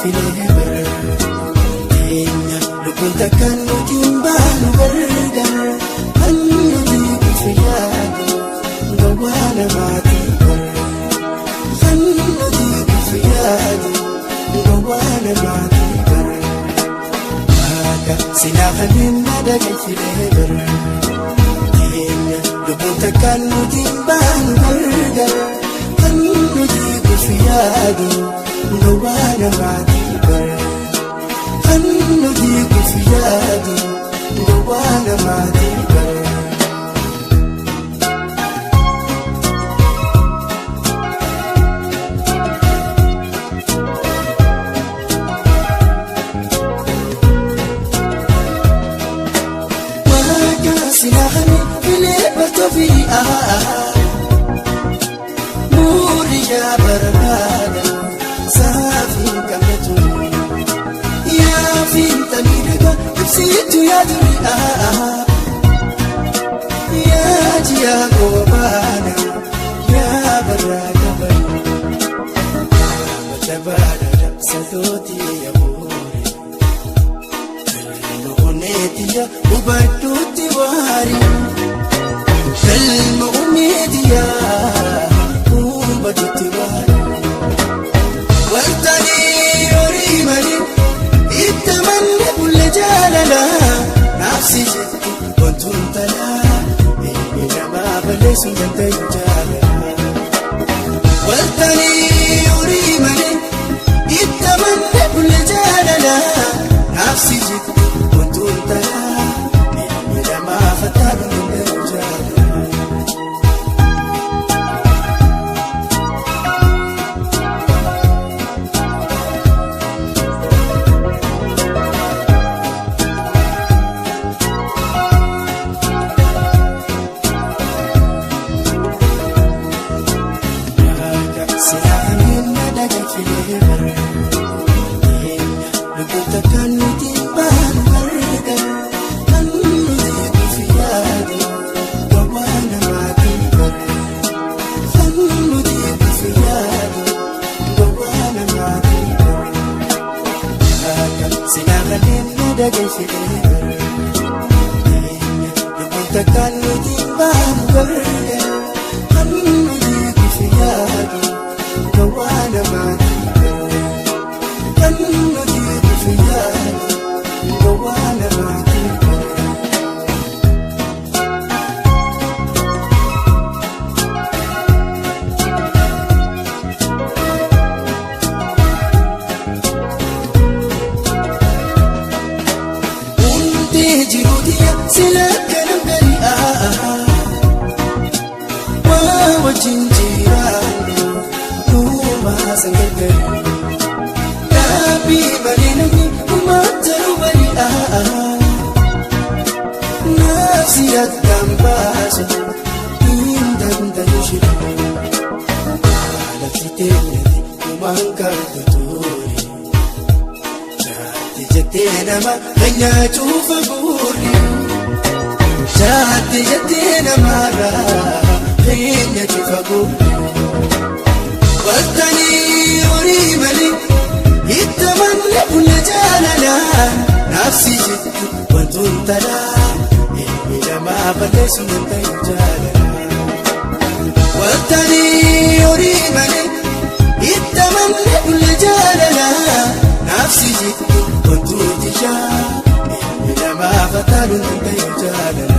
filee bara keenya lubbuun takkaan nutiin baanu gargaara kan nuti kufe yaadu gowwaa namaatii bara kan nuti kufe yaadu gowwaa namaatii bara akka silaa kanneen madaga filee bara keenya lubbuun takkaan nutiin baanu gargaara kan nuti kufe yaadu gowwaa namaatii bara kan nuti kufe yaadu gowwaa namaatii bara. Silahani filee bartoofi muriya barbaada saafin kamatu yaafin tamiidhaga ibsitu yaaduri yaajiya goobaana yaa barraaka bari matabaada dabsatooti yabuure kalma oneetiya ubadduutti waari kalma oneetiya ubadduutti waari waltanii horii malee itti manne bulle jaalala naafsi jetti wantuun talaa inni namaa balleessu dandayu jaalala waltanii horii malee itti manne bulle jaalala naafsi jetti wantuun talaa inni namaa fattaalu dandayu jaalala. Silahani madaga filee bara keenya lubbuun takkaan nutiin baanu gargaara kan nuti kufe yaadu gowwaa namaatii bara kan nuti kufe yaadu gowwaa namaatii bara silahani madaga filee bara keenya lubbuun takkaan nutiin baanu gargaara kan nuti kufe yaadu gowwaa namaatii bara kan nuti kufe yaadu gowwaa namaatii bara. Hundee jiruutiya sila kanam gari waa wajjin jiraannu nuumaa sangargari dhaabbii malee namni uummatanu bari naafsi addaan baasu hin dandayu shira lafti teenyatti uumaan garga ture jaatti jettee nama ganyaachuu faguurri jaatti jettee namaarraa ganyaachuu faguurri waltanii horii malee itti manne bulle jaalala naafsi jetti wantuun talaa inni namaa balleessu dandayu jaalala waltanii horii malee itti manne bulle jaalala naafsi jetti wantuun tiyyaa inni namaa fattaalu dandayu jaalala.